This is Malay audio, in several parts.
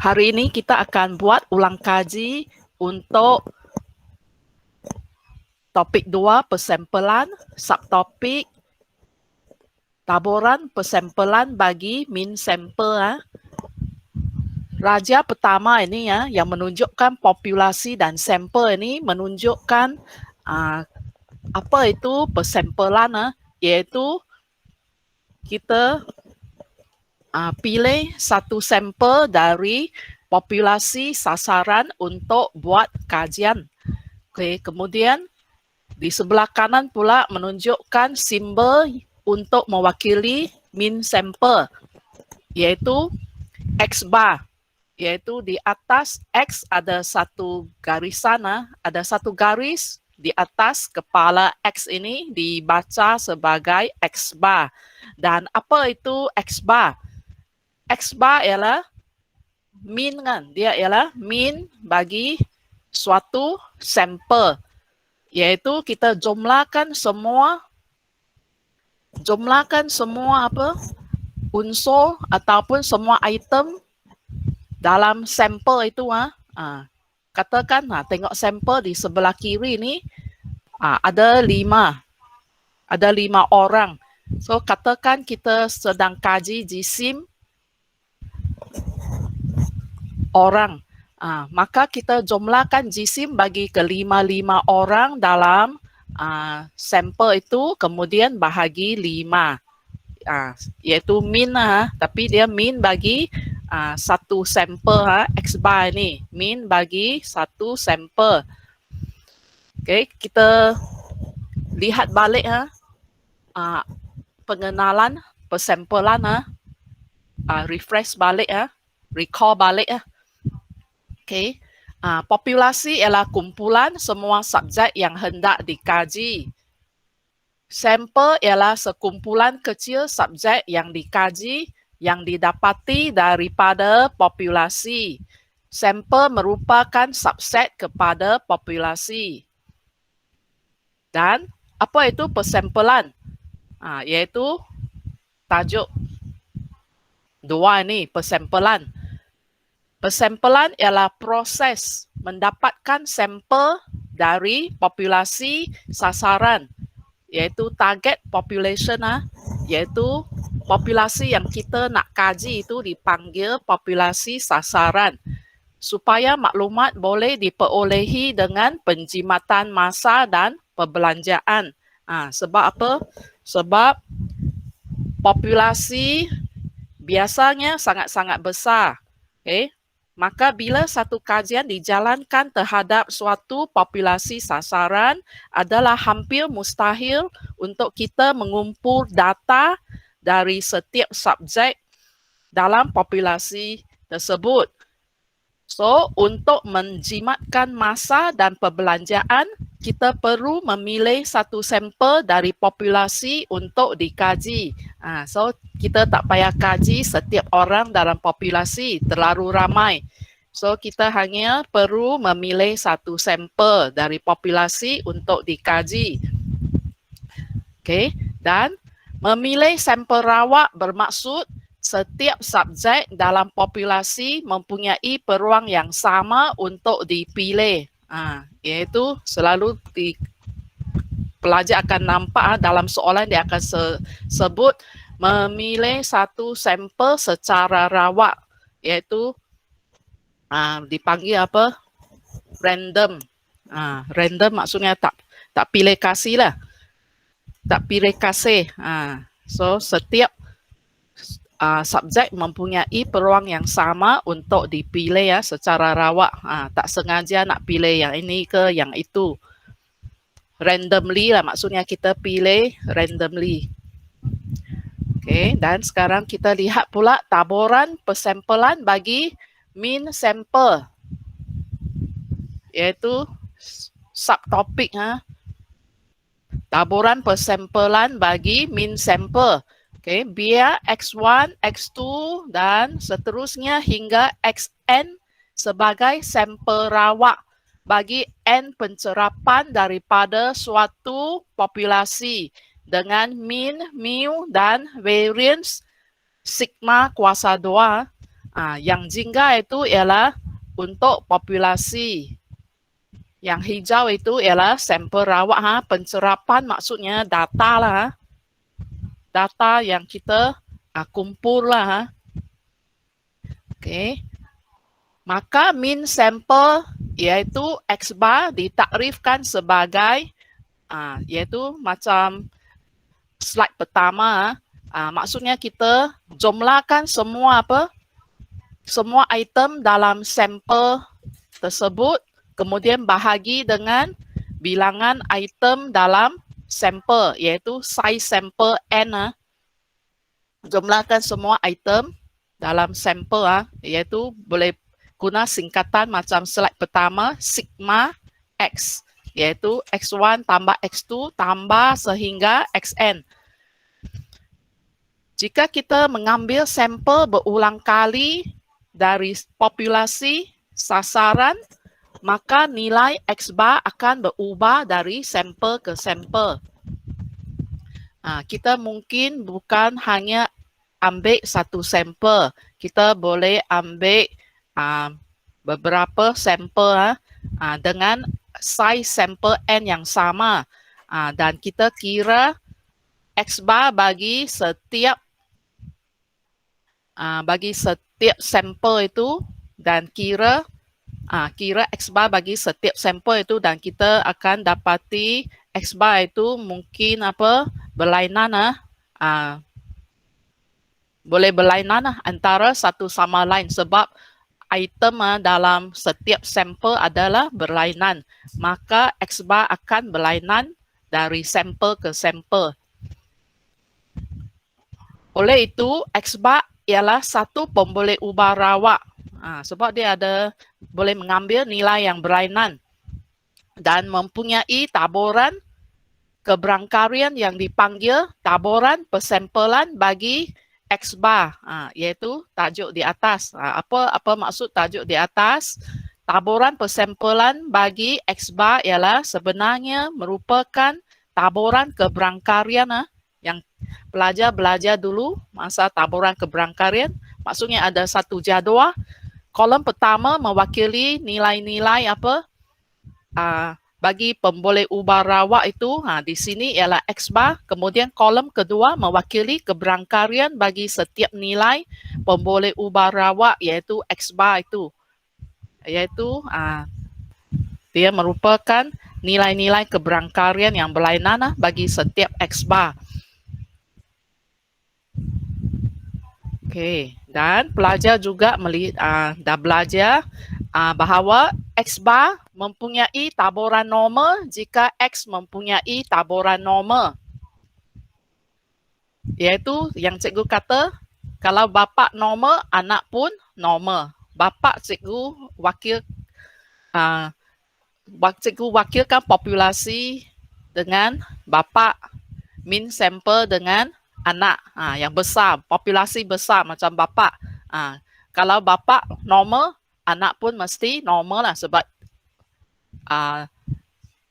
Hari ini kita akan buat ulang kaji untuk topik 2 persamplan, subtopik taburan persamplan bagi mean sample. Raja pertama ini yang menunjukkan populasi dan sampel ini menunjukkan apa itu persamplan, iaitu kita pilih satu sampel dari populasi sasaran untuk buat kajian. Okey, kemudian di sebelah kanan pula menunjukkan simbol untuk mewakili mean sample, iaitu X bar, iaitu di atas X ada satu garisan, ada satu garis di atas kepala X ini dibaca sebagai X bar. Dan apa itu X bar? X bar ialah mean kan, dia ialah mean bagi suatu sampel, iaitu kita jumlahkan semua apa unsur ataupun semua item dalam sampel itu. Katakan tengok sampel di sebelah kiri ni ada 5 orang. So katakan kita sedang kaji jisim orang, maka kita jumlahkan jisim bagi kelima-lima orang dalam sampel itu, kemudian bahagi 5, iaitu mean, tapi dia mean bagi satu sampel, X bar ni mean bagi satu sampel. Okay, kita lihat balik pengenalan persamplan, refresh balik, recall balik. Okay. Populasi ialah kumpulan semua subjek yang hendak dikaji. Sampel ialah sekumpulan kecil subjek yang dikaji yang didapati daripada populasi. Sampel merupakan subset kepada populasi. Dan apa itu persamplan? Iaitu tajuk 2 ini, persamplan. Persamplan ialah proses mendapatkan sampel dari populasi sasaran, iaitu target population, iaitu populasi yang kita nak kaji itu dipanggil populasi sasaran, supaya maklumat boleh diperolehi dengan penjimatan masa dan perbelanjaan. Sebab apa? Sebab populasi biasanya sangat-sangat besar. Okay? Maka bila satu kajian dijalankan terhadap suatu populasi sasaran, adalah hampir mustahil untuk kita mengumpul data dari setiap subjek dalam populasi tersebut. So, untuk menjimatkan masa dan perbelanjaan, kita perlu memilih satu sampel dari populasi untuk dikaji. So, kita tak payah kaji setiap orang dalam populasi, terlalu ramai. So, kita hanya perlu memilih satu sampel dari populasi untuk dikaji. Okay. Dan memilih sampel rawak bermaksud setiap subjek dalam populasi mempunyai peluang yang sama untuk dipilih. Iaitu selalu pelajar akan nampak dalam soalan dia akan sebut memilih satu sampel secara rawak, iaitu dipanggil apa? Random. Random maksudnya tak pilih kasih lah. Tak pilih kasih. So setiap subjek mempunyai peluang yang sama untuk dipilih secara rawak. Tak sengaja nak pilih yang ini ke yang itu. Randomly lah, maksudnya kita pilih randomly. Okay, dan sekarang kita lihat pula taburan persamplan bagi mean sample, iaitu subtopik. Taburan persamplan bagi mean sample. Okay, biar X1, X2 dan seterusnya hingga Xn sebagai sampel rawak bagi N pencerapan daripada suatu populasi dengan mean, mu dan variance sigma kuasa 2. Yang jingga itu ialah untuk populasi. Yang hijau itu ialah sampel rawat. Pencerapan maksudnya data lah. Data yang kita kumpul lah. Okay. Maka mean sampel iaitu X bar ditakrifkan sebagai iaitu macam slide pertama. Maksudnya kita jumlahkan semua semua item dalam sampel tersebut, kemudian bahagi dengan bilangan item dalam sampel, iaitu size sampel N. Jumlahkan semua item dalam sampel, iaitu boleh guna singkatan macam slide pertama, sigma X, iaitu X1 tambah X2 tambah sehingga Xn. Jika kita mengambil sampel berulang kali dari populasi sasaran, maka nilai X bar akan berubah dari sampel ke sampel. Kita mungkin bukan hanya ambil satu sampel, kita boleh ambil beberapa sampel dengan size sampel N yang sama, dan kita kira X bar bagi setiap sampel itu, dan kira X bar bagi setiap sampel itu, dan kita akan dapati X bar itu mungkin berlainan boleh berlainan antara satu sama lain sebab item dalam setiap sampel adalah berlainan, maka X bar akan berlainan dari sampel ke sampel. Oleh itu, X bar ialah satu pemboleh ubah rawak, sebab dia boleh mengambil nilai yang berlainan dan mempunyai taburan keberangkarian yang dipanggil taburan persampelan bagi X bar, iaitu tajuk di atas. Apa maksud tajuk di atas? Taburan persampelan bagi X bar ialah sebenarnya merupakan taburan keberangkarian yang pelajar belajar dulu masa taburan keberangkarian. Maksudnya ada satu jadual. Kolom pertama mewakili nilai-nilai bagi pemboleh ubah rawak itu. Di sini ialah X bar. Kemudian kolom kedua mewakili keberangkarian bagi setiap nilai pemboleh ubah rawak, iaitu X bar itu. Iaitu dia merupakan nilai-nilai keberangkarian yang berlainan bagi setiap X bar. Okey, dan pelajar juga dah belajar bahawa X bar mempunyai taburan normal jika X mempunyai taburan normal. Iaitu yang cikgu kata, kalau bapa normal, anak pun normal. Bapa cikgu wakilkan populasi dengan bapa, mean sampel dengan anak yang besar, populasi besar macam bapa. Kalau bapa normal, anak pun mesti normal lah sebab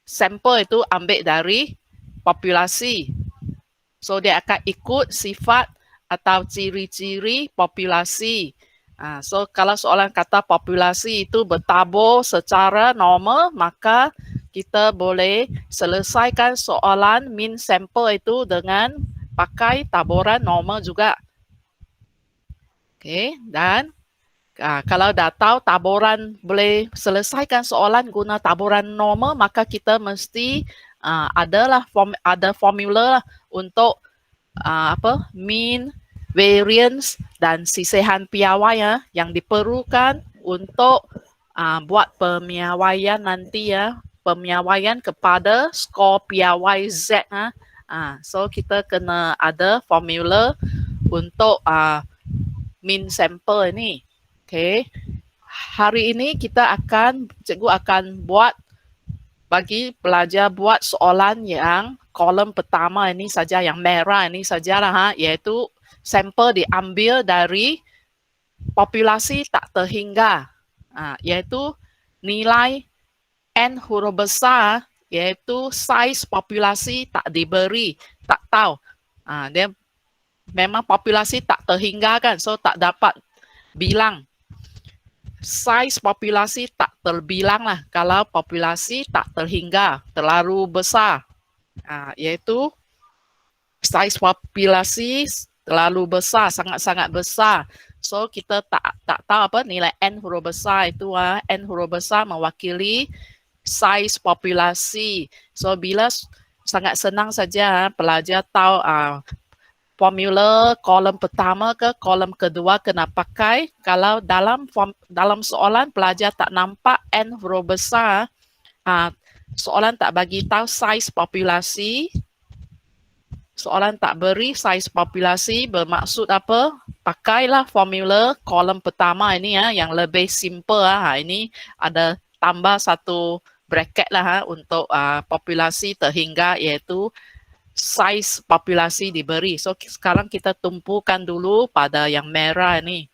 sampel itu ambil dari populasi. So dia akan ikut sifat atau ciri-ciri populasi. So kalau soalan kata populasi itu bertabur secara normal, maka kita boleh selesaikan soalan mean sampel itu dengan pakai taburan normal juga. Okey, dan kalau dah tahu taburan boleh selesaikan soalan guna taburan normal, maka kita mesti ada formula untuk mean, variance dan sisihan piawai yang diperlukan untuk buat pemiawaian nanti pemiawaian kepada skor piawai Z. So kita kena ada formula untuk mean sampel ini. Okay. Hari ini cikgu akan bagi pelajar buat soalan yang kolom pertama ini saja, yang merah ini sajalah, iaitu sampel diambil dari populasi tak terhingga, iaitu nilai N huruf besar, iaitu size populasi tak diberi, tak tahu. Dia memang populasi tak terhingga kan, so tak dapat bilang. Saiz populasi tak terbilang lah kalau populasi tak terhingga, terlalu besar. Iaitu saiz populasi terlalu besar, sangat-sangat besar. So kita tak tahu apa nilai n huruf besar itu. N huruf besar mewakili saiz populasi. So bila sangat senang saja pelajar tahu formula kolom pertama ke kolom kedua kena pakai. Kalau dalam soalan pelajar tak nampak n huruf besar, soalan tak bagi tahu saiz populasi, soalan tak beri saiz populasi, bermaksud apa? Pakailah formula kolom pertama ini yang lebih simple. Ini ada tambah satu bracket lah untuk populasi terhingga, iaitu saiz populasi diberi. So sekarang kita tumpukan dulu pada yang merah ini,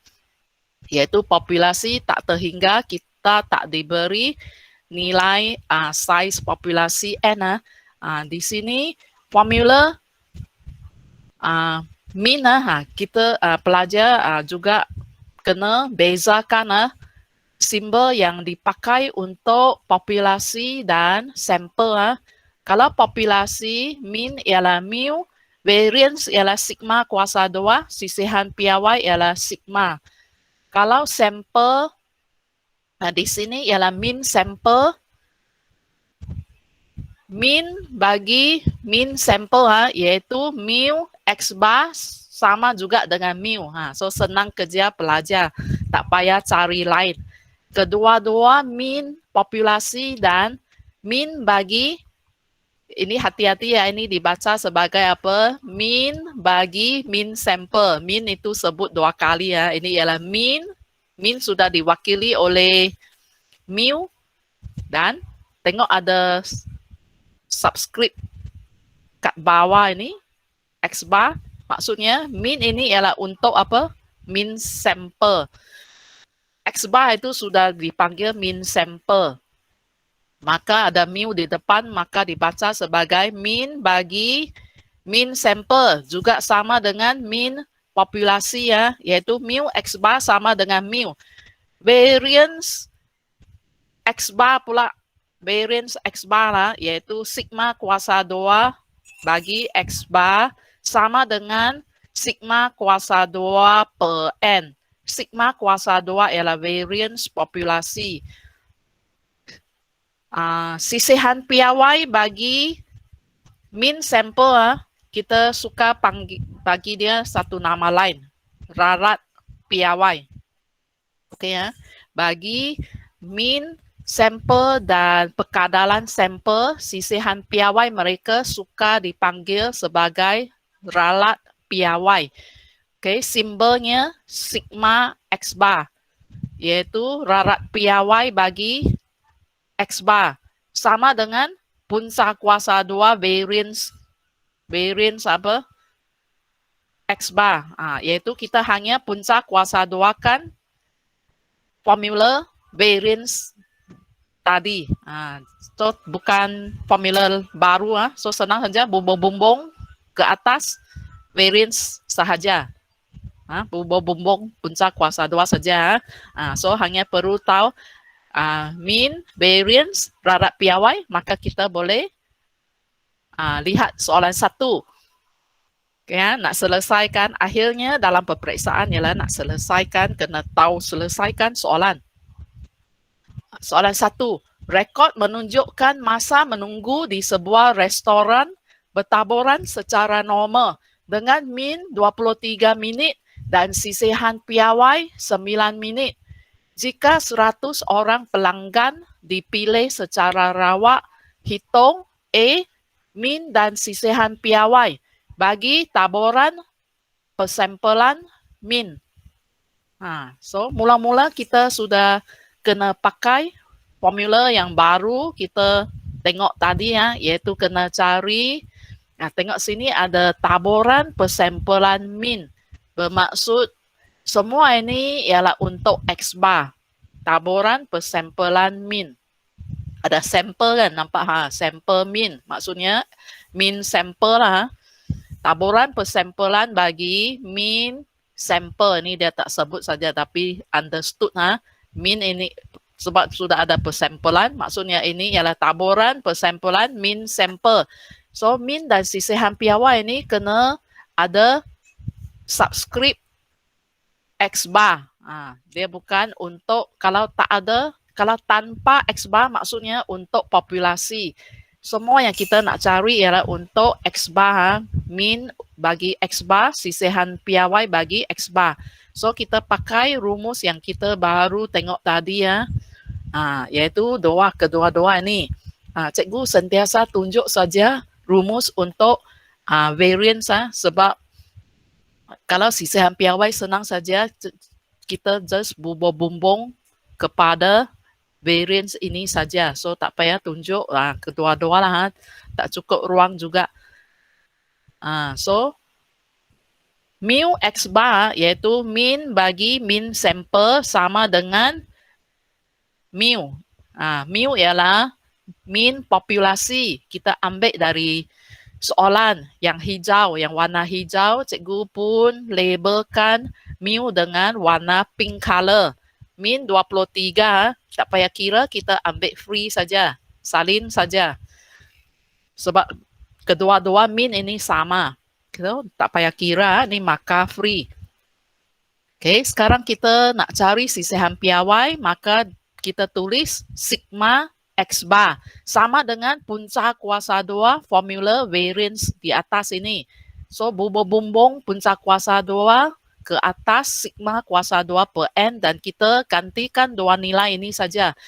iaitu populasi tak terhingga, kita tak diberi nilai saiz populasi n. Di sini formula min, kita pelajar juga kena bezakan simbol yang dipakai untuk populasi dan sampel. Kalau populasi, min ialah mu, variance ialah sigma kuasa 2, sisihan piawai ialah sigma. Kalau sampel, di sini ialah min sampel, min bagi min sampel, iaitu mu x bar sama juga dengan mu. So senang kerja pelajar, tak payah cari lain. Kedua-dua min populasi dan min bagi, ini hati-hati ya, ini dibaca sebagai apa? Min bagi min sampel. Min itu sebut 2 kali ya. Ini ialah min. Min sudah diwakili oleh mu. Dan tengok ada subscript kat bawah ini. X bar. Maksudnya min ini ialah untuk apa? Min sampel. X bar itu sudah dipanggil min sampel. Maka ada mu di depan, maka dibaca sebagai min bagi min sampel. Juga sama dengan min populasi ya, yaitu mu x bar sama dengan mu. Variance x bar pula, variance x bar lah, yaitu sigma kuasa 2 bagi x bar sama dengan sigma kuasa 2 per n. Sigma kuasa 2 ialah variance populasi. Sisihan piawai bagi min sampel, kita suka bagi dia satu nama lain, rarat piawai. Okey ya. Bagi min sampel dan pekadaran sampel, sisihan piawai mereka suka dipanggil sebagai rarat piawai. Okey, simbolnya sigma x bar, iaitu rarat piawai bagi x bar sama dengan punca kuasa 2 variance apa? X bar. Iaitu kita hanya punca kuasa 2 kan formula variance tadi. So bukan formula baru. So senang saja bumbung-bumbung ke atas variance sahaja. Bumbung-bumbung punca kuasa 2 saja. So hanya perlu tahu min, variance, rarat piawai, maka kita boleh lihat soalan 1. Okay, nak selesaikan, akhirnya dalam peperiksaan ialah nak selesaikan, kena tahu selesaikan soalan. Soalan 1. Rekod menunjukkan masa menunggu di sebuah restoran bertaburan secara normal dengan min 23 minit dan sisihan piawai 9 minit. Jika 100 orang pelanggan dipilih secara rawak, hitung A, min dan sisihan piawai bagi taburan persampelan min. So mula-mula kita sudah kena pakai formula yang baru kita tengok tadi ya, iaitu kena cari. Tengok sini ada taburan persampelan min. Bermaksud semua ini ialah untuk X bar. Taburan persampelan min. Ada sampel kan, nampak sampel min. Maksudnya min sampel lah. Taburan persampelan bagi min sampel ni dia tak sebut saja tapi understood Mean ini sebab sudah ada persampulan, maksudnya ini ialah taburan persampulan mean sample. So mean dan sisihan piawai ini kena ada subscript X bar. Dia bukan untuk, kalau tak ada, kalau tanpa X bar maksudnya untuk populasi. Semua yang kita nak cari ialah untuk X bar, mean bagi X bar, sisihan piawai bagi X bar. So kita pakai rumus yang kita baru tengok tadi iaitu kedua-dua ni. Cikgu sentiasa tunjuk saja rumus untuk variance sebab kalau sisihan piawai senang saja kita just bumbung kepada variance ini saja. So tak payah tunjuk kedua-dua lah. Tak cukup ruang juga. So mu X bar iaitu mean bagi mean sample sama dengan mu. Mu ialah mean populasi. Kita ambil dari soalan yang hijau, yang warna hijau, cikgu pun labelkan mu dengan warna pink color. Mean 23, tak payah kira, kita ambil free saja, salin saja. Sebab kedua-dua mean ini sama. So, tak payah kira, ini markah free. Okay, sekarang kita nak cari sisihan piawai, maka kita tulis sigma X bar. Sama dengan punca kuasa 2 formula variance di atas ini. So, bumbung punca kuasa 2 ke atas sigma kuasa 2 per N dan kita gantikan dua nilai ini saja.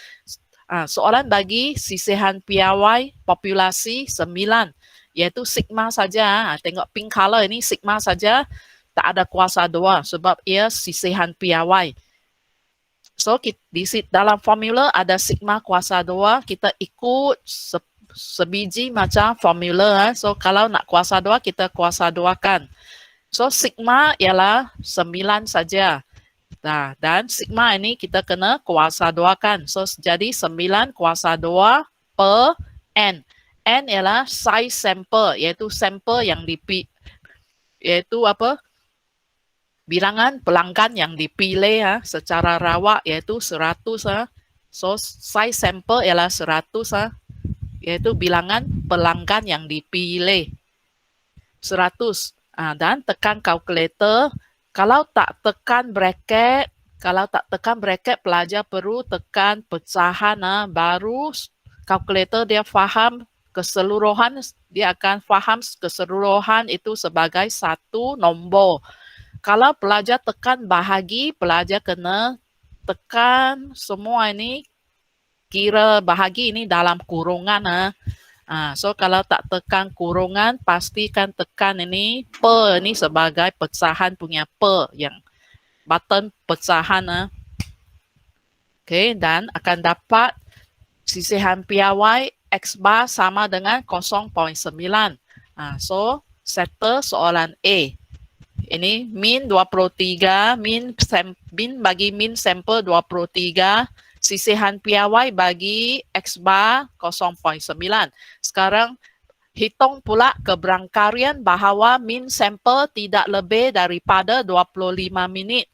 Soalan bagi sisihan piawai populasi 9, iaitu sigma saja. Tengok pink color ini sigma saja, tak ada kuasa 2 sebab ia sisihan piawai. So, di dalam formula ada sigma kuasa 2, kita ikut sebiji macam formula. So, kalau nak kuasa 2, kita kuasa 2kan. So, sigma ialah 9 saja. Dan sigma ini kita kena kuasa 2kan. So, jadi 9 kuasa 2 per N. N ialah size sample, iaitu sampel yang iaitu apa? Bilangan pelanggan yang dipilih secara rawak iaitu 100. So, size sample ialah 100. Iaitu bilangan pelanggan yang dipilih. 100. Dan tekan kalkulator. Kalau tak tekan bracket, pelajar perlu tekan pecahan. Baru kalkulator dia faham keseluruhan, dia akan faham keseluruhan itu sebagai satu nombor. Kalau pelajar tekan bahagi, pelajar kena tekan semua ini, kira bahagi ini dalam kurungan. So kalau tak tekan kurungan, pastikan tekan ini per ini sebagai pecahan punya per, yang button pecahan. Okay, dan akan dapat sisihan piawai X bar sama dengan 0.9. So settle soalan A. Ini min 23, min bagi min sampel 23, sisihan piawai bagi X bar 0.9. Sekarang hitung pula keberangkarian bahawa min sampel tidak lebih daripada 25 minit.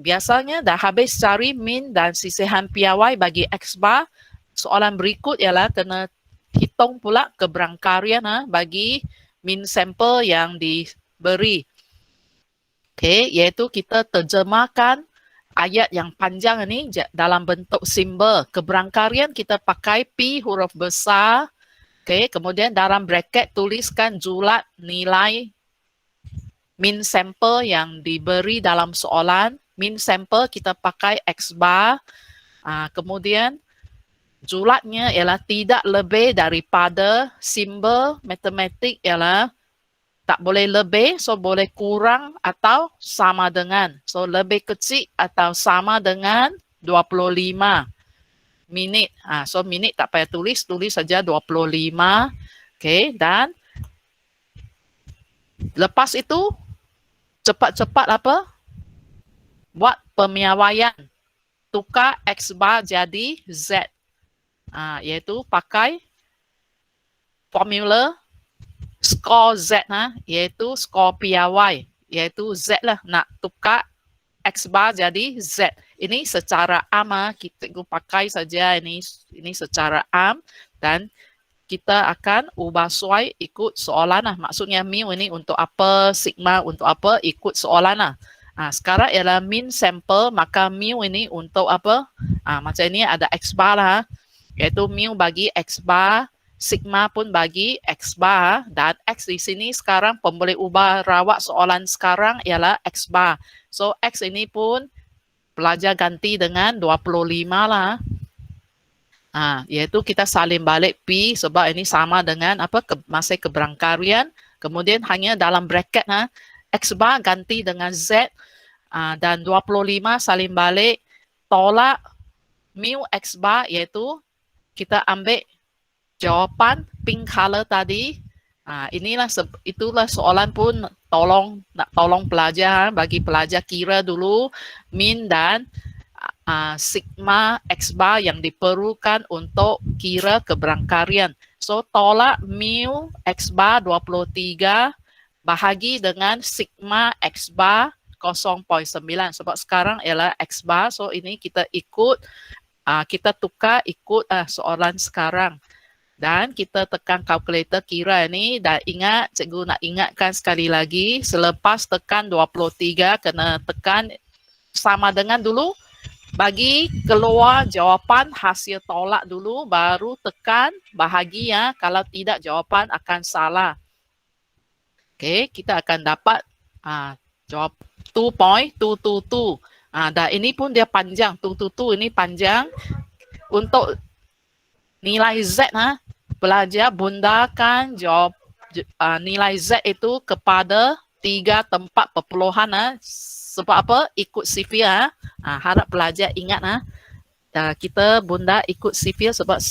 Biasanya dah habis cari min dan sisihan piawai bagi X bar. Soalan berikut ialah kena hitung pula keberangkarian bagi min sampel yang diberi. Okay, iaitu kita terjemahkan ayat yang panjang ini dalam bentuk simbol. Keberangkarian kita pakai P huruf besar. Okay, kemudian dalam bracket tuliskan julat nilai min sampel yang diberi dalam soalan. Min sampel kita pakai X bar. Kemudian julatnya ialah tidak lebih daripada simbol matematik ialah tak boleh lebih, so boleh kurang atau sama dengan. So lebih kecil atau sama dengan 25 minit. So minit tak payah tulis saja 25. Okay, dan lepas itu cepat-cepat apa? Buat pemiawaian. Tukar X bar jadi Z. Iaitu pakai formula skor Z, iaitu skor piawai iaitu Z lah. Nak tukar X bar jadi Z. Ini secara am, kita pakai saja ini secara am, dan kita akan ubah sesuai ikut soalan lah. Maksudnya mu ini untuk apa, sigma untuk apa, ikut soalan lah. Sekarang ialah min sampel, maka mu ini untuk apa? Macam ini ada X bar lah. Iaitu mu bagi X bar, sigma pun bagi X bar, dan X di sini sekarang boleh ubah rawat soalan sekarang ialah X bar. So X ini pun pelajar ganti dengan 25 lah. Iaitu kita salin balik P sebab ini sama dengan apa masa keberangkarian. Kemudian hanya dalam bracket X bar ganti dengan Z, dan 25 salin balik tolak mu X bar, iaitu kita ambil jawapan pink color tadi. Itulah soalan pun tolong pelajar, bagi pelajar kira dulu min dan sigma X bar yang diperlukan untuk kira keberangkarian. So tolak mu X bar 23 bahagi dengan sigma X bar 0.9, sebab sekarang ialah X bar. So ini kita ikut, kita tukar ikut soalan sekarang. Dan kita tekan kalkulator kira ini, dan ingat, cikgu nak ingatkan sekali lagi, selepas tekan 23 kena tekan sama dengan dulu, bagi keluar jawapan hasil tolak dulu, baru tekan bahagi ya, kalau tidak jawapan akan salah. Okey, kita akan dapat jawab 2.222. Dan ini pun dia panjang, 222 ini panjang. Untuk nilai Z, pelajar bundakan jawab nilai Z itu kepada 3 tempat perpuluhan. Sebab apa? Ikut sifir. Harap pelajar ingat, kita bunda ikut sifir sebab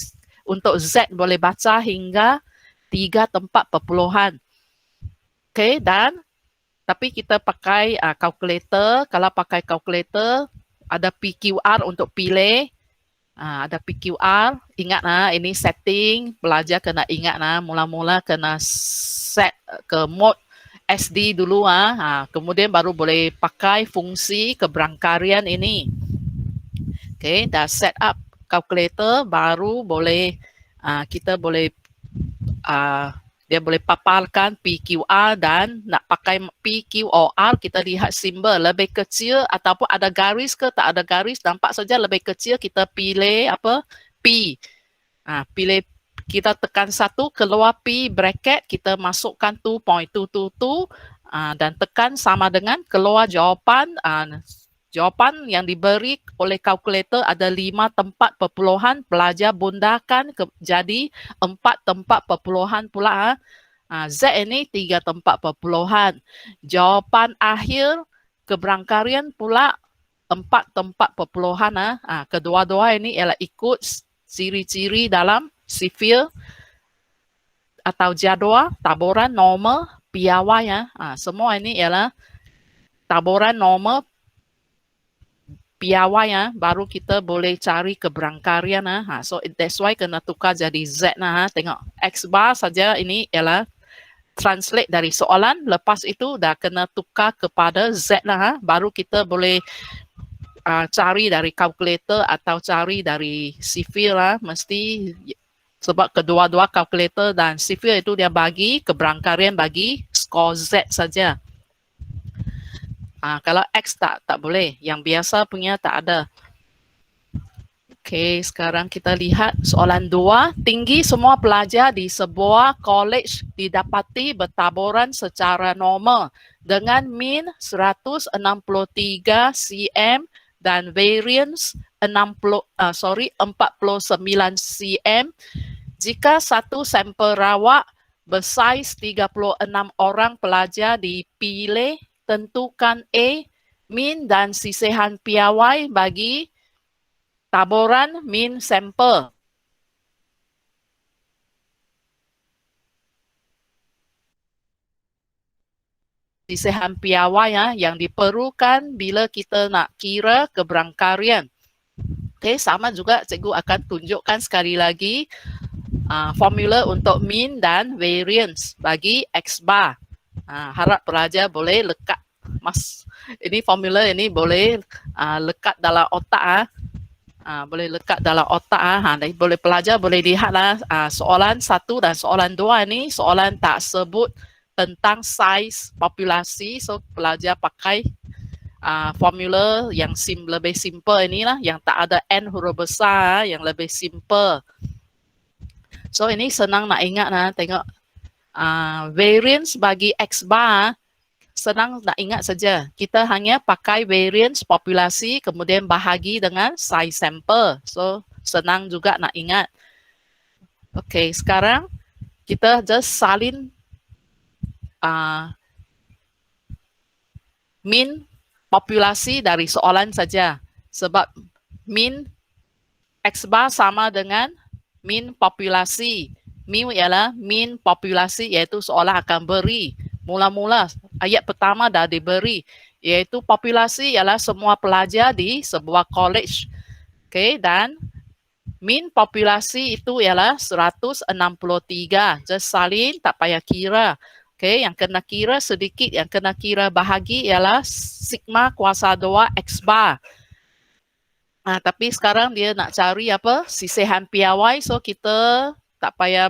untuk Z boleh baca hingga 3 tempat perpuluhan. Okey, dan tapi kita pakai kalkulator. Kalau pakai kalkulator, ada PQR untuk pilih. Ada PQR. Ingat, ini setting. Pelajar kena ingat, mula-mula kena set ke mode SD dulu, kemudian baru boleh pakai fungsi keberangkarian ini. Okey, dah set up kalkulator, baru boleh kita boleh dia boleh paparkan PQR, dan nak pakai PQR kita lihat simbol lebih kecil ataupun ada garis ke tak ada garis, nampak saja lebih kecil, kita pilih apa? P. Pilih, kita tekan 1, keluar P bracket, kita masukkan 2.222 dan tekan sama dengan keluar jawapan. Jawapan yang diberi oleh kalkulator ada 5 tempat perpuluhan, pelajar bundakan jadi 4 tempat perpuluhan pula. Z ini 3 tempat perpuluhan. Jawapan akhir keberangkarian pula 4 tempat perpuluhan. Kedua-dua ini ialah ikut ciri-ciri dalam sifir atau jadual, taburan, normal, piawai. Semua ini ialah taburan, normal, piawai, baru kita boleh cari keberangkarian. So that's why kena tukar jadi Z. Tengok X bar saja ini ialah translate dari soalan, lepas itu dah kena tukar kepada Z baru kita boleh cari dari kalkulator atau cari dari sifir mesti, sebab kedua-dua kalkulator dan sifir itu dia bagi keberangkarian bagi skor Z saja. Kalau X tak boleh, yang biasa punya tak ada. Okey, sekarang kita lihat soalan 2. Tinggi semua pelajar di sebuah college didapati bertaburan secara normal dengan min 163 cm dan variance 49 cm. Jika satu sampel rawat bersaiz 36 orang pelajar dipilih, tentukan A, min dan sisihan piawai bagi taburan min sampel. Sisihan piawai yang diperlukan bila kita nak kira keberangkarian. Okey, sama juga cikgu akan tunjukkan sekali lagi formula untuk min dan variance bagi X bar. Harap pelajar boleh ini formula ini boleh lekat dalam otak boleh lekat dalam otak boleh pelajar boleh lihatlah soalan 1 dan soalan 2 ini soalan tak sebut tentang saiz populasi, so pelajar pakai formula yang lebih simple inilah, yang tak ada n huruf besar, yang lebih simple. So ini senang nak ingat tengok variance bagi X bar, senang nak ingat saja. Kita hanya pakai variance populasi kemudian bahagi dengan size sample. So senang juga nak ingat. Okey, sekarang kita just salin min populasi dari soalan saja. Sebab min X bar sama dengan min populasi. Min ialah min populasi, iaitu soalan akan beri. Mula-mula ayat pertama dah diberi, iaitu populasi ialah semua pelajar di sebuah college. Okay, dan min populasi itu ialah 163. Just salin, tak payah kira. Okay, yang kena kira sedikit, yang kena kira bahagi ialah sigma kuasa 2 X bar. Tapi sekarang dia nak cari apa? Sisihan piawai, so kita tak payah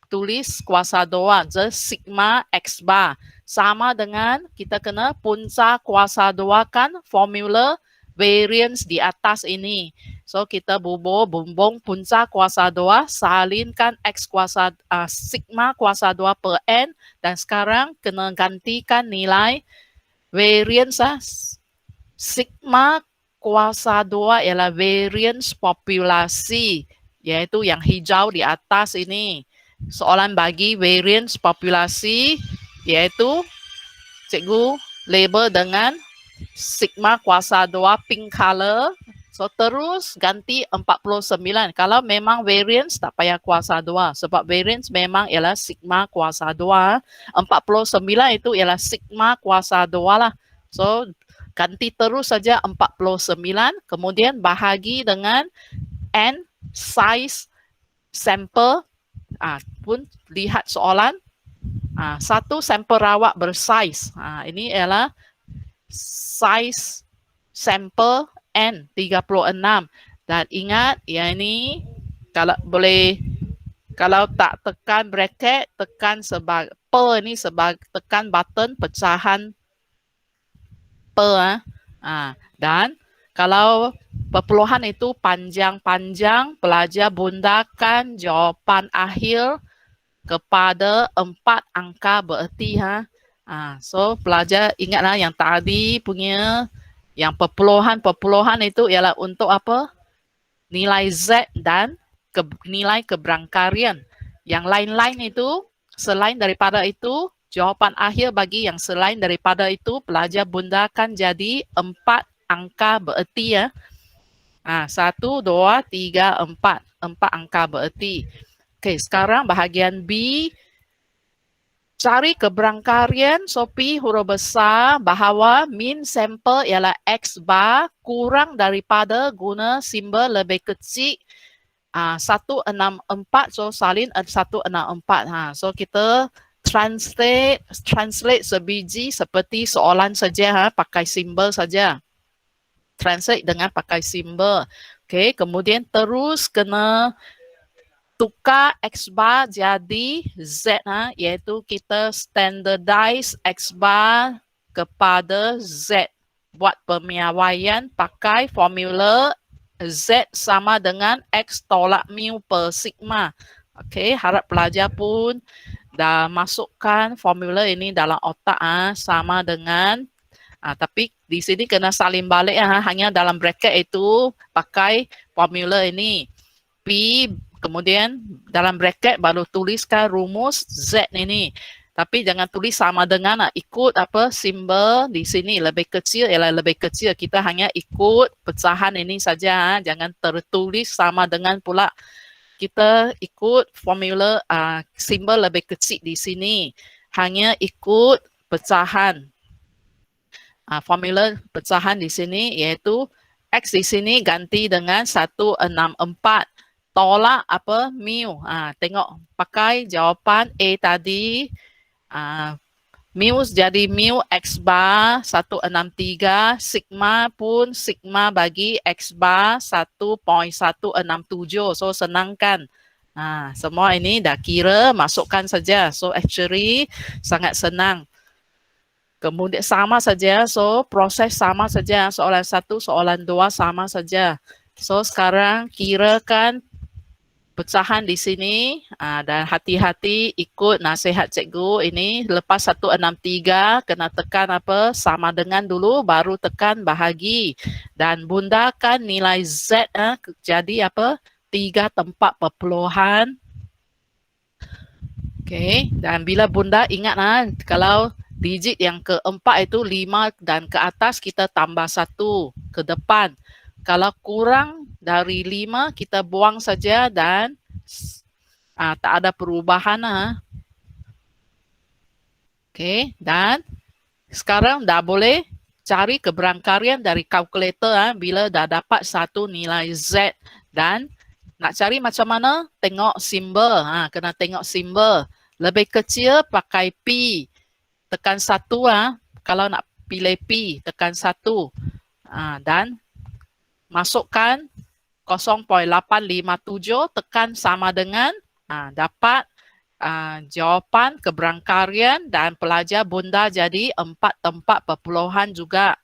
tulis kuasa 2, just sigma X bar. Sama dengan kita kena punca kuasa 2 kan formula variance di atas ini. So kita bumbung punca kuasa 2, salinkan X kuasa sigma kuasa 2 per N, dan sekarang kena gantikan nilai variance sigma kuasa 2 ialah variance populasi, iaitu yang hijau di atas ini. Soalan bagi variance populasi, iaitu cikgu label dengan sigma kuasa 2 pink color. So terus ganti 49. Kalau memang variance tak payah kuasa 2, sebab variance memang ialah sigma kuasa 2. 49 itu ialah sigma kuasa 2 lah. So ganti terus saja 49, kemudian bahagi dengan N size sample. Pun lihat soalan. Satu sampel rawat bersaiz. Ini ialah size sampel N 36. Dan ingat, yang ini kalau boleh, kalau tak tekan bracket, tekan sebagai per ini sebagai tekan button pecahan per. Dan kalau perpuluhan itu panjang-panjang, pelajar bundakan jawapan akhir kepada 4 angka bererti. So pelajar ingatlah yang tadi punya yang perpuluhan itu ialah untuk apa? Nilai Z dan nilai keberangkarian. Yang lain-lain itu, selain daripada itu, jawapan akhir bagi yang selain daripada itu, pelajar bundakan jadi 4 angka bererti. 1, 2, 3, 4. 4 angka bererti. Okey, sekarang bahagian B. Cari keberangkarian, so P huruf besar bahawa min sampel ialah X bar kurang daripada guna simbol lebih kecil 164, so salin 164. So kita translate sebiji seperti soalan saja, pakai simbol saja. Translate dengan pakai simbol. Okay, kemudian terus kena tukar X bar jadi Z, iaitu kita standardize X bar kepada Z. Buat pemiawaian pakai formula Z sama dengan X tolak mu per sigma. Okey, harap pelajar pun dah masukkan formula ini dalam otak sama dengan tapi di sini kena salin balik hanya dalam bracket itu pakai formula ini. P kemudian dalam bracket baru tuliskan rumus Z ini. Tapi jangan tulis sama dengan ikut apa simbol di sini lebih kecil ialah lebih kecil. Kita hanya ikut pecahan ini saja. Jangan tertulis sama dengan pula. Kita ikut formula simbol lebih kecil di sini. Hanya ikut pecahan. Formula pecahan di sini iaitu X di sini ganti dengan 164. Tolak mu. Tengok pakai jawapan A tadi. Mu jadi mu X bar 163, sigma pun sigma bagi X bar 1.167. So, senang kan? Semua ini dah kira, masukkan saja. So, actually sangat senang. Kemudian sama saja, so proses sama saja. Soalan 1, soalan 2 sama saja. So, sekarang kirakan pecahan di sini dan hati-hati ikut nasihat cikgu ini. Lepas 163 kena tekan apa sama dengan dulu baru tekan bahagi, dan bundakan nilai Z jadi apa 3 tempat perpuluhan. Okey, dan bila bunda ingat kalau digit yang keempat itu 5 dan ke atas kita tambah 1 ke depan. Kalau kurang dari 5 kita buang saja dan tak ada perubahan. Okey, dan sekarang dah boleh cari keberangkarian dari kalkulator bila dah dapat satu nilai Z. Dan nak cari macam mana? Tengok simbol. Kena tengok simbol. Lebih kecil pakai P. Tekan 1 kalau nak pilih P, tekan 1. Dan masukkan 0.857 tekan sama dengan dapat jawapan keberangkarian, dan pelajar bunda jadi 4 tempat perpuluhan juga.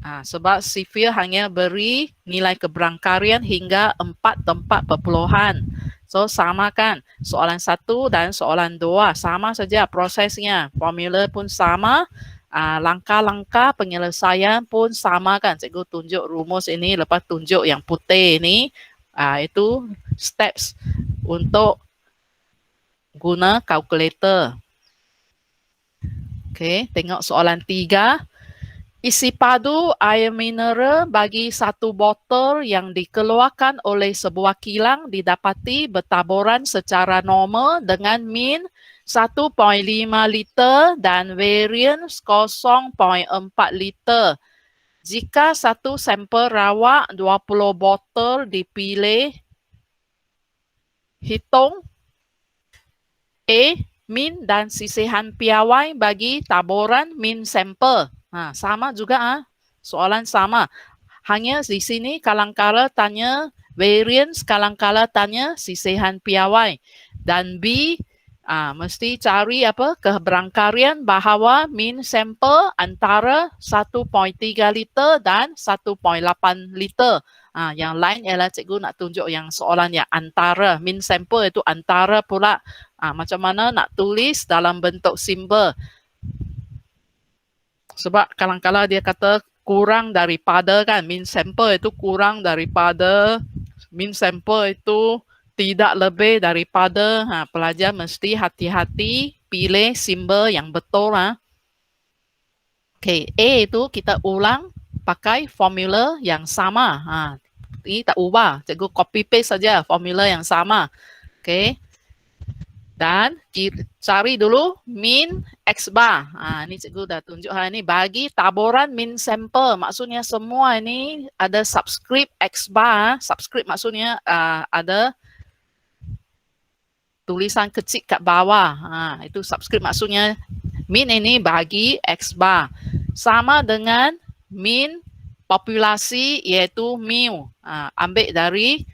Sebab sifir hanya beri nilai keberangkarian hingga 4 tempat perpuluhan. So, sama kan? Soalan 1 dan soalan 2 sama saja prosesnya. Formula pun sama. Langkah-langkah penyelesaian pun sama kan. Cikgu tunjuk rumus ini, lepas tunjuk yang putih ini. Itu steps untuk guna kalkulator. Okey, tengok soalan 3. Isi padu air mineral bagi satu botol yang dikeluarkan oleh sebuah kilang didapati bertaburan secara normal dengan min 1.5 liter dan variance 0.4 liter. Jika satu sampel rawak 20 botol dipilih, hitung A, min dan sisihan piawai bagi taburan min sampel. Sama juga soalan sama. Hanya di sini kadang-kala tanya variance, kadang-kala tanya sisihan piawai. Dan B, mesti cari apa keberangkarian bahawa min sampel antara 1.3 liter dan 1.8 liter. Yang lain ialah cikgu nak tunjuk yang soalan yang antara. Min sampel itu antara pula. Macam mana nak tulis dalam bentuk simbol. Sebab kadang-kadang dia kata kurang daripada kan. Min sampel itu kurang daripada. Min sampel itu tidak lebih daripada. Pelajar mesti hati-hati pilih simbol yang betul. Okey, A itu kita ulang pakai formula yang sama. Ini tak ubah. Cikgu copy paste saja formula yang sama. Okey. Dan cari dulu min X bar. Ini cikgu dah tunjuk ini bagi taburan min sampel. Maksudnya semua ini ada subscript X bar. Subscript maksudnya ada tulisan kecil kat bawah. Itu subscript maksudnya min ini bagi X bar. Sama dengan min populasi iaitu mu. Ambil dari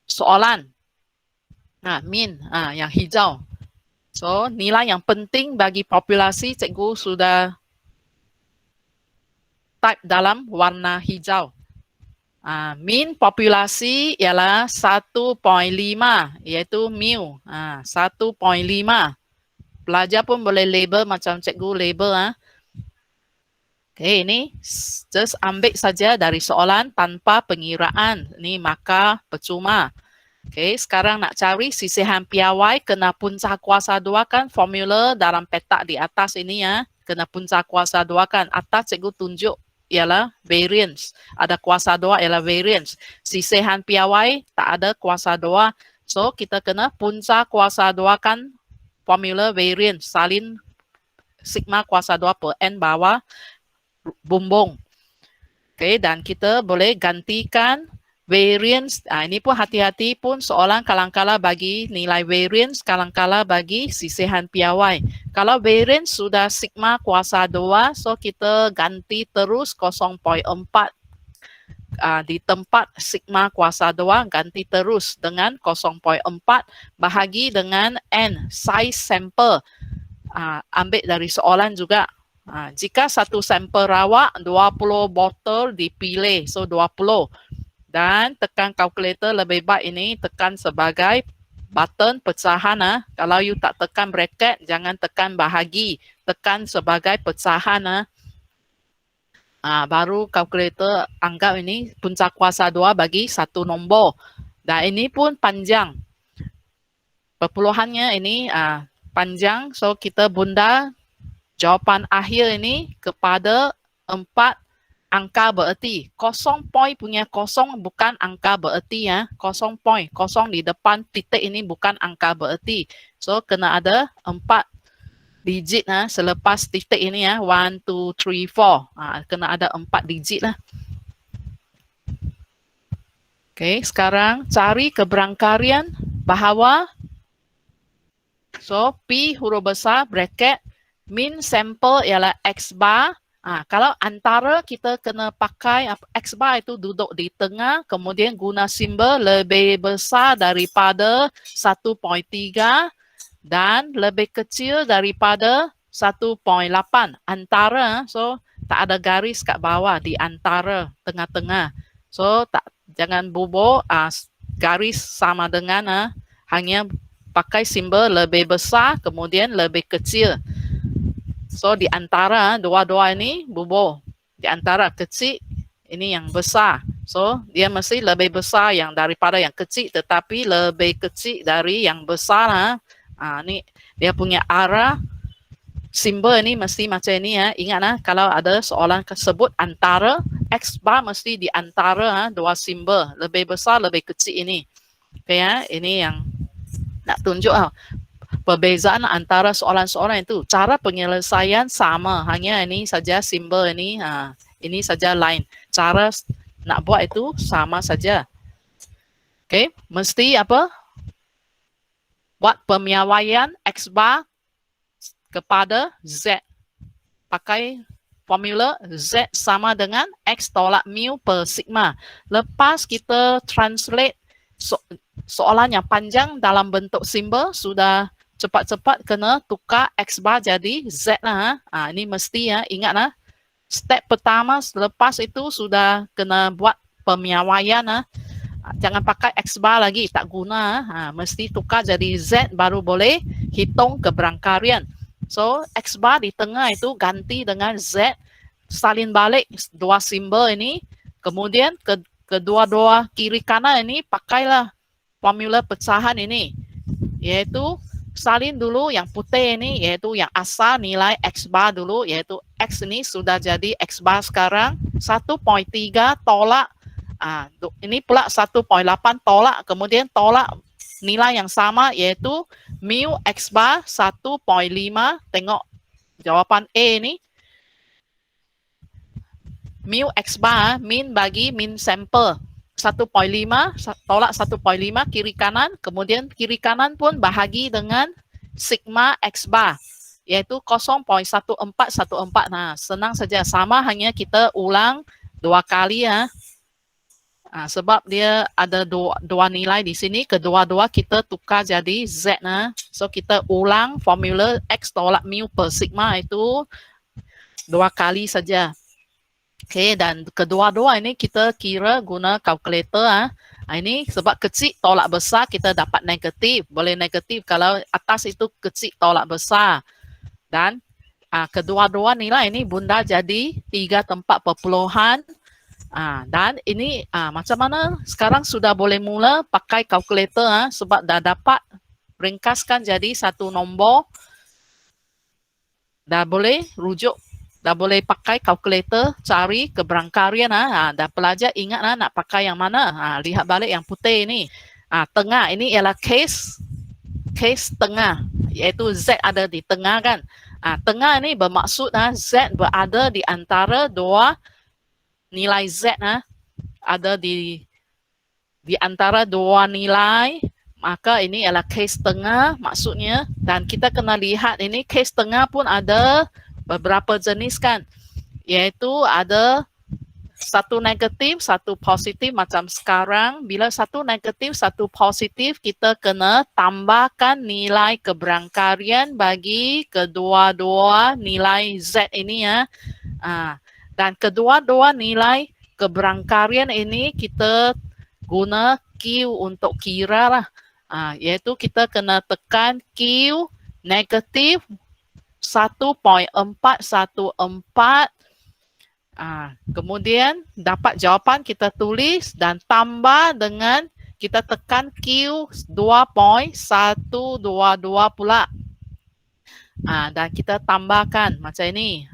soalan. Min yang hijau. So, nilai yang penting bagi populasi cikgu sudah type dalam warna hijau. Min populasi ialah 1.5 iaitu mu. 1.5. Pelajar pun boleh label macam cikgu label. Okay, ini just ambil saja dari soalan tanpa pengiraan. Ini maka percuma. Okay, sekarang nak cari sisihan piawai kena punca kuasa 2 kan formula dalam petak di atas ini kena punca kuasa 2 kan. Atas cikgu tunjuk ialah variance. Ada kuasa 2 ialah variance. Sisihan piawai tak ada kuasa 2. So kita kena punca kuasa 2 kan formula variance. Salin sigma kuasa 2 per n bawah bumbung. Okay, dan kita boleh gantikan variance, ini pun hati-hati pun soalan kadang-kala bagi nilai variance, kadang-kala bagi sisihan piawai. Kalau variance sudah sigma kuasa 2, so kita ganti terus 0.4 di tempat sigma kuasa 2, ganti terus dengan 0.4 bahagi dengan N, size sample. Ambil dari soalan juga. Jika satu sampel rawak, 20 botol dipilih, so 20. Dan tekan kalkulator lebih baik ini tekan sebagai button pecahan. Kalau you tak tekan bracket, jangan tekan bahagi, tekan sebagai pecahan. Baru kalkulator anggap ini punca kuasa 2 bagi satu nombor. Dan ini pun panjang. Perpuluhannya ini panjang, so kita bunda jawapan akhir ini kepada 4 angka bererti. 0 point punya 0 bukan angka bererti ya. 0 point, 0 di depan titik ini bukan angka bererti. So kena ada 4 digit selepas titik ini ya. 1, 2, 3, 4. Kena ada 4 digit lah. Okey, sekarang cari keberangkarian bahawa. So P huruf besar bracket min sampel ialah X bar. Kalau antara kita kena pakai X bar itu duduk di tengah, kemudian guna simbol lebih besar daripada 1.3 dan lebih kecil daripada 1.8. Antara, so tak ada garis kat bawah, di antara, tengah-tengah. So jangan bubuh garis sama dengan hanya pakai simbol lebih besar, kemudian lebih kecil. So di antara dua-dua ini bubuh. Di antara kecil ini yang besar. So dia mesti lebih besar yang daripada yang kecil, tetapi lebih kecil dari yang besar. Ni dia punya arah. Simbol ini mesti macam ini ya. Ingat kalau ada soalan tersebut antara, X bar mesti di antara dua simbol. Lebih besar, lebih kecil ini. Okay, ya. Ini yang nak tunjuk perbezaan antara soalan-soalan itu. Cara penyelesaian sama, hanya ini saja simbol ini saja line. Cara nak buat itu sama saja. Okey, mesti apa? Buat pemiawaian X bar kepada Z. Pakai formula Z sama dengan X tolak mu per sigma. Lepas kita translate soalan yang panjang dalam bentuk simbol, sudah cepat-cepat kena tukar X bar jadi Z lah. Ini mesti ya, ingat step pertama selepas itu sudah kena buat pemiawaian. Jangan pakai X bar lagi, tak guna. Mesti tukar jadi Z baru boleh hitung keberangkarian. So X bar di tengah itu ganti dengan Z, salin balik dua simbol ini, kemudian kedua-dua kiri kanan ini pakailah formula pecahan ini, yaitu salin dulu yang putih ini, yaitu yang asal nilai X bar dulu, yaitu X ini sudah jadi X bar sekarang 1.3 tolak, ini pula 1.8 tolak, kemudian tolak nilai yang sama yaitu mu X bar 1.5, tengok jawapan A ini, mu X bar min bagi min sampel 1.5 tolak 1.5 kiri kanan, kemudian kiri kanan pun bahagi dengan sigma X bar yaitu 0.1414. Senang saja, sama, hanya kita ulang dua kali ya. Sebab dia ada dua nilai di sini, kedua-dua kita tukar jadi Z. So kita ulang formula X tolak mu per sigma itu dua kali saja. Okey, dan kedua-dua ini kita kira guna kalkulator. Ini sebab kecil tolak besar kita dapat negatif. Boleh negatif kalau atas itu kecil tolak besar. Dan kedua-dua nilai ini bunda jadi 3 tempat perpuluhan. Dan ini macam mana sekarang sudah boleh mula pakai kalkulator sebab dah dapat ringkaskan jadi satu nombor. Dah boleh rujuk, dah boleh pakai kalkulator cari keberangkarian. Dah pelajar ingat nak pakai yang mana. Lihat balik yang putih ini. Tengah ini ialah case tengah, iaitu Z ada di tengah kan. Tengah ini bermaksud Z berada di antara dua nilai Z ada di di antara dua nilai, maka ini adalah case tengah maksudnya. Dan kita kena lihat ini case tengah pun ada beberapa jenis kan. Iaitu ada satu negatif, satu positif macam sekarang. Bila satu negatif, satu positif, kita kena tambahkan nilai keberangkarian bagi kedua-dua nilai Z ini ya. Dan kedua-dua nilai keberangkarian ini kita guna Q untuk kira lah. Iaitu kita kena tekan Q negatif 1.414. Kemudian dapat jawapan kita tulis dan tambah dengan kita tekan Q 2.122 pula. Dan kita tambahkan macam ini.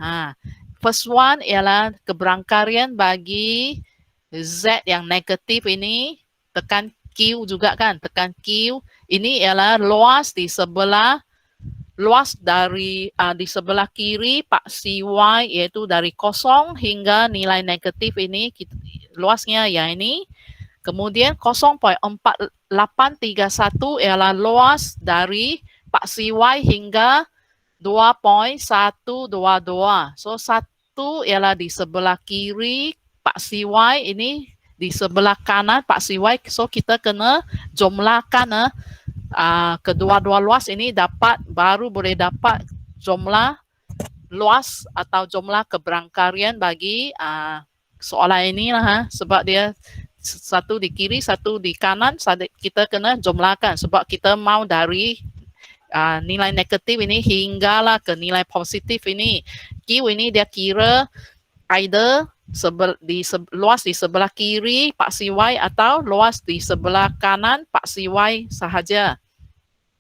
First one ialah keberangkarian bagi Z yang negatif ini. Tekan Q juga kan. Tekan Q. Ini ialah luas di sebelah dari di sebelah kiri Pak CY, iaitu dari kosong hingga nilai negatif ini luasnya ya ini. Kemudian 0.4831 ialah luas dari Pak CY hingga 2.122. So satu ialah di sebelah kiri Pak CY, ini di sebelah kanan Pak CY. So kita kena jumlahkan kedua-dua luas ini baru boleh dapat jumlah luas atau jumlah keberangkarian bagi soalan ini lah. Sebab dia satu di kiri, satu di kanan, kita kena jumlahkan sebab kita mau dari nilai negatif ini hinggalah ke nilai positif ini. Q ini dia kira either luas di sebelah kiri Pak CY atau luas di sebelah kanan Pak CY sahaja.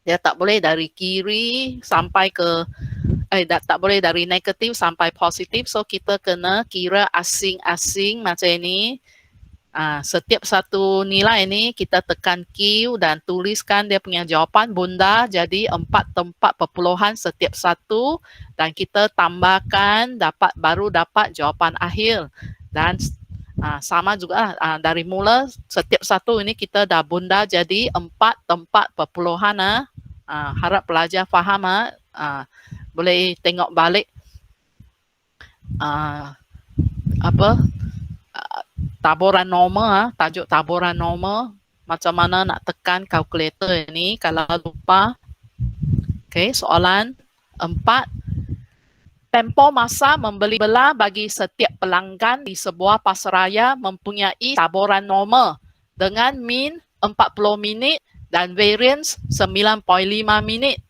Dia tak boleh dari kiri sampai ke tak boleh dari negatif sampai positif. So kita kena kira asing-asing macam ini. Setiap satu nilai ini kita tekan Q dan tuliskan dia punya jawapan bunda jadi 4 tempat perpuluhan setiap satu, dan kita tambahkan baru dapat jawapan akhir. Dan sama juga dari mula setiap satu ini kita dah bunda jadi 4 tempat perpuluhan. Harap pelajar faham. Boleh tengok balik taburan normal, tajuk taburan normal, macam mana nak tekan kalkulator ini kalau lupa. Okey, soalan 4. Tempoh masa membeli belah bagi setiap pelanggan di sebuah pasaraya mempunyai taburan normal dengan min 40 minit dan variance 9.5 minit.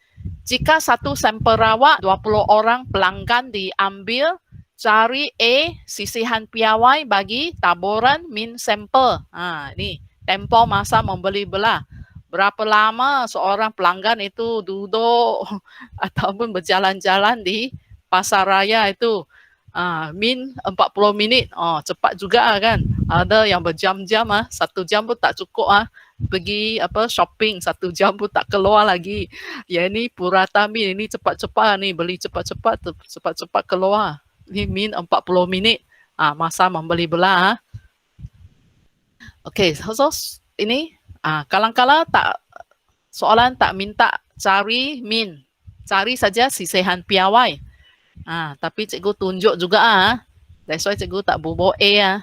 Jika satu sampel rawak 20 orang pelanggan diambil, cari A sisihan piawai bagi taburan min sampel. Ini tempoh masa membeli belah. Berapa lama seorang pelanggan itu duduk ataupun berjalan-jalan di pasaraya itu. Min 40 minit. Cepat juga kan. Ada yang berjam-jam, 1 jam pun tak cukup. Pergi shopping 1 jam pun tak keluar lagi. Ya ini purata min, ini cepat-cepat ni, beli cepat-cepat keluar. Ini min 40 minit masa membeli belah. Okey, so ini kadang-kadang soalan tak minta cari min, cari saja sisihan piawai. Tapi cikgu tunjuk juga. That's why cikgu tak bubuh A.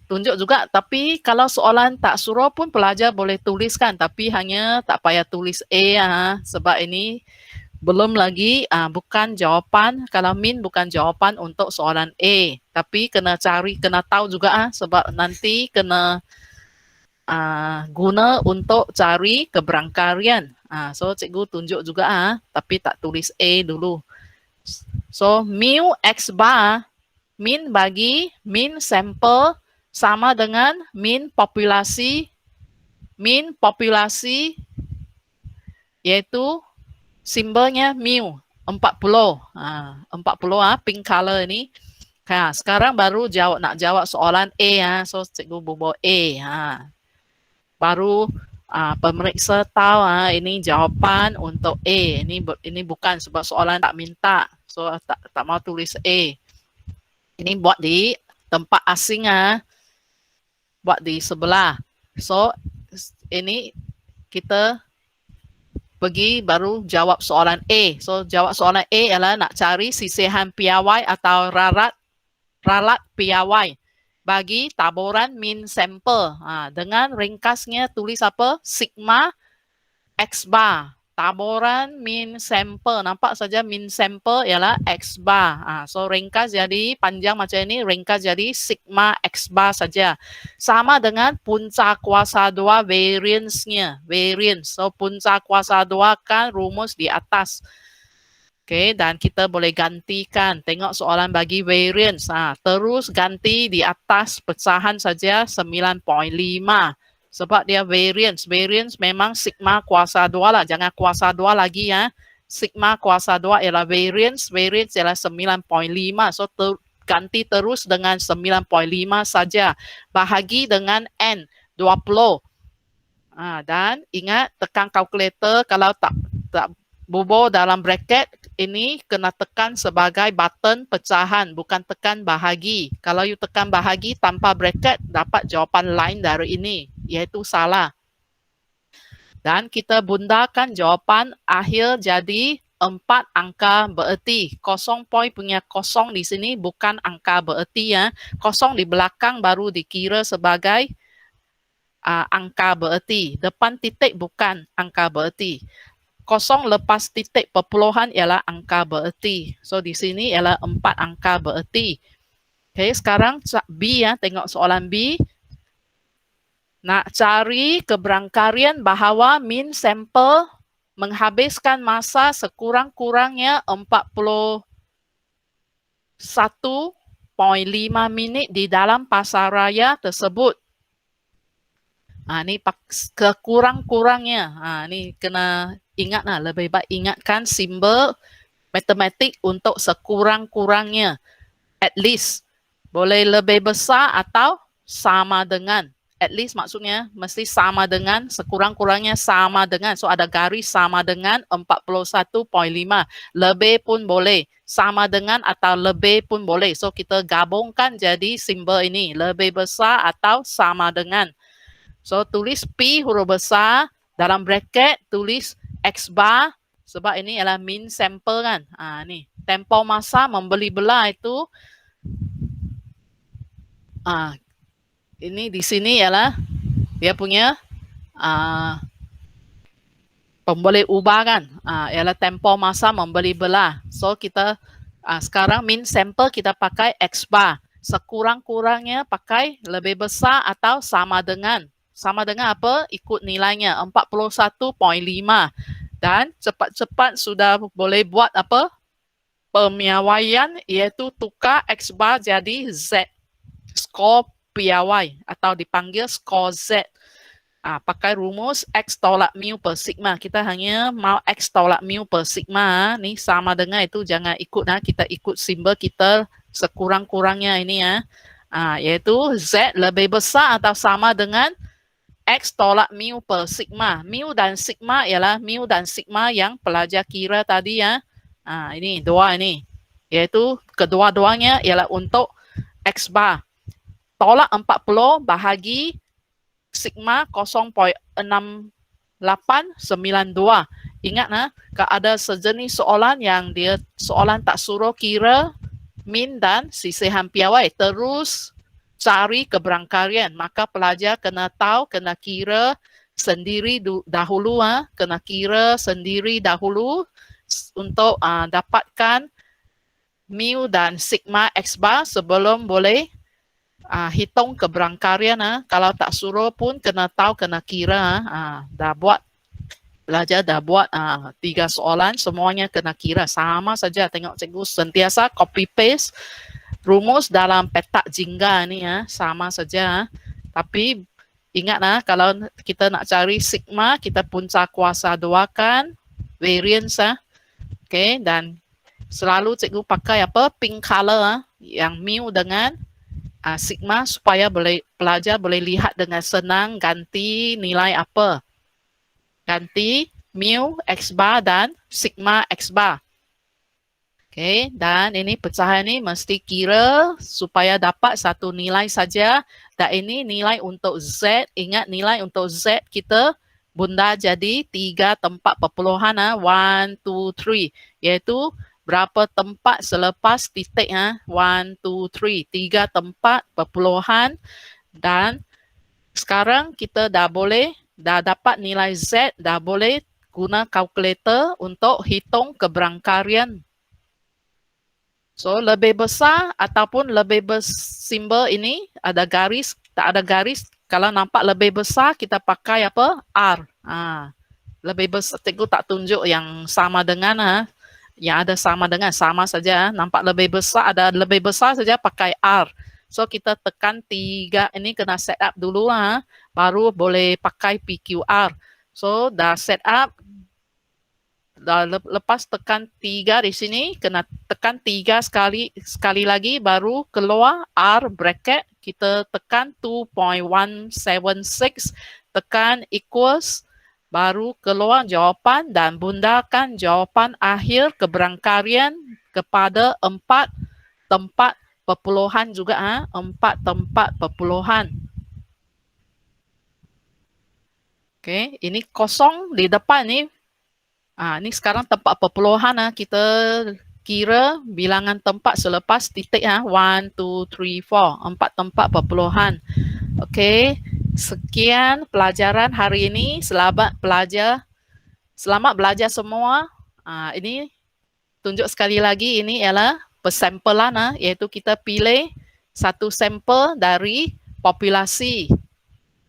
Tunjuk juga, tapi kalau soalan tak suruh pun pelajar boleh tuliskan, tapi hanya tak payah tulis A. Sebab ini belum lagi bukan jawapan. Kalau min bukan jawapan untuk soalan A, tapi kena cari, kena tahu juga sebab nanti kena guna untuk cari keberangkarian. So cikgu tunjuk juga tapi tak tulis A dulu. So mu X bar, min bagi min sampel sama dengan min populasi iaitu simbolnya mu 40. 40 pink color ini. Sekarang baru nak jawab soalan A. So cikgu bubuh A. Baru pemeriksa tahu ini jawapan untuk A. Ini bukan sebab soalan tak minta. So tak mau tulis A. Ini buat di tempat asing. Buat di sebelah. So, ini kita pergi baru jawab soalan A. So, jawab soalan A ialah nak cari sisihan piawai atau ralat piawai bagi taburan min sampel. Dengan ringkasnya tulis apa? Sigma X bar. Taburan min sampel. Nampak saja min sampel ialah X bar. So ringkas jadi panjang macam ini, ringkas jadi sigma X bar saja. Sama dengan punca kuasa 2 variance-nya. Variance. So punca kuasa 2 kan rumus di atas. Okey, dan kita boleh gantikan. Tengok soalan bagi variance. Terus ganti di atas pecahan saja 9.5. Sebab dia variance. Variance memang sigma kuasa 2 lah. Jangan kuasa 2 lagi ya. Sigma kuasa 2 ialah variance. Variance ialah 9.5. So ganti terus dengan 9.5 saja. Bahagi dengan N 20. Dan ingat tekan kalkulator kalau tak bubur dalam bracket ini kena tekan sebagai button pecahan, bukan tekan bahagi. Kalau you tekan bahagi tanpa bracket, dapat jawapan lain dari ini, iaitu salah. Dan kita bundakan jawapan akhir jadi 4 angka bererti. 0 point punya kosong di sini bukan angka bererti ya. Kosong di belakang baru dikira sebagai angka bererti. Depan titik bukan angka bererti. Kosong lepas titik perpuluhan ialah angka bererti. So di sini ialah 4 angka bererti. Okay, sekarang B ya, tengok soalan B. Nak cari keberangkarian bahawa min sampel menghabiskan masa sekurang-kurangnya 41.5 minit di dalam pasaraya tersebut. Ni kekurang-kurangnya. Ni kena ingat lah, lebih baik ingatkan simbol matematik untuk sekurang-kurangnya. At least. Boleh lebih besar atau sama dengan. At least maksudnya mesti sama dengan, sekurang-kurangnya sama dengan. So ada garis sama dengan 41.5. Lebih pun boleh. Sama dengan atau lebih pun boleh. So kita gabungkan jadi simbol ini. Lebih besar atau sama dengan. So tulis P huruf besar. Dalam bracket tulis X bar. Sebab ini adalah min sampel kan. Ni. Tempoh masa membeli belah itu. Ini di sini ialah dia punya pemboleh ubah kan. Ialah tempoh masa membeli belah. So kita sekarang min sampel kita pakai X bar. Sekurang-kurangnya pakai lebih besar atau sama dengan. Sama dengan apa? Ikut nilainya 41.5. Dan cepat-cepat sudah boleh buat apa? Pemiawaian iaitu tukar X bar jadi Z. Skor piawai atau dipanggil skor Z. Pakai rumus X tolak mu per sigma. Kita hanya mau X tolak mu per sigma. Ni sama dengan itu. Jangan ikut. Kita ikut simbol kita sekurang-kurangnya ini ya. Iaitu Z lebih besar atau sama dengan X tolak mu per sigma. Mu dan sigma ialah mu dan sigma yang pelajar kira tadi ya. Ini dua ini. Iaitu kedua-duanya ialah untuk X bar. Tolak 40 bahagi sigma 0.6892. Ingat kalau ada sejenis soalan yang dia soalan tak suruh kira min dan sisihan piawai, terus cari keberangkarian, maka pelajar kena tahu, kena kira sendiri dahulu, kena kira sendiri dahulu untuk dapatkan mu dan sigma X bar sebelum boleh hitung keberangkarian. Kalau tak suruh pun kena tahu, kena kira. Dah buat, belajar dah buat 3 soalan, semuanya kena kira. Sama saja, tengok cikgu sentiasa copy paste rumus dalam petak jingga ni sama saja. Tapi ingat kalau kita nak cari sigma, kita punca kuasa 2 kan, variance. Okay, dan selalu cikgu pakai apa? Pink color yang mu dengan sigma supaya pelajar boleh lihat dengan senang ganti nilai apa. Ganti mu X bar dan sigma X bar. Okey, dan ini pecahan ini mesti kira supaya dapat satu nilai saja. Dan ini nilai untuk Z. Ingat nilai untuk Z kita bunda jadi 3 tempat perpuluhan. 1, 2, 3. Iaitu berapa tempat selepas titik. 1, 2, 3. 3 tempat perpuluhan. Dan sekarang kita dah dapat nilai Z. Dah boleh guna kalkulator untuk hitung keberangkarian. So, lebih besar ataupun lebih simbol ini ada garis, tak ada garis. Kalau nampak lebih besar, kita pakai apa? R. Lebih besar, cikgu tak tunjuk yang sama dengan, yang ada sama dengan, sama saja. Nampak lebih besar, ada lebih besar saja pakai R. So, kita tekan 3, ini kena set up dulu, baru boleh pakai PQR. So, dah set up. Lepas tekan 3 di sini, kena tekan 3 sekali lagi baru keluar R bracket, kita tekan 2.176, tekan equals, baru keluar jawapan dan bundakan jawapan akhir keberangkarian kepada 4 tempat perpuluhan juga, 4 tempat perpuluhan. Okey, ini kosong di depan ni. Ini sekarang tempat perpuluhan, kita kira bilangan tempat selepas titik. 1, 2, 3, 4. 4 tempat perpuluhan. Okey, sekian pelajaran hari ini. Selamat belajar semua. Ini tunjuk sekali lagi, ini ialah persampelan, iaitu kita pilih satu sampel dari populasi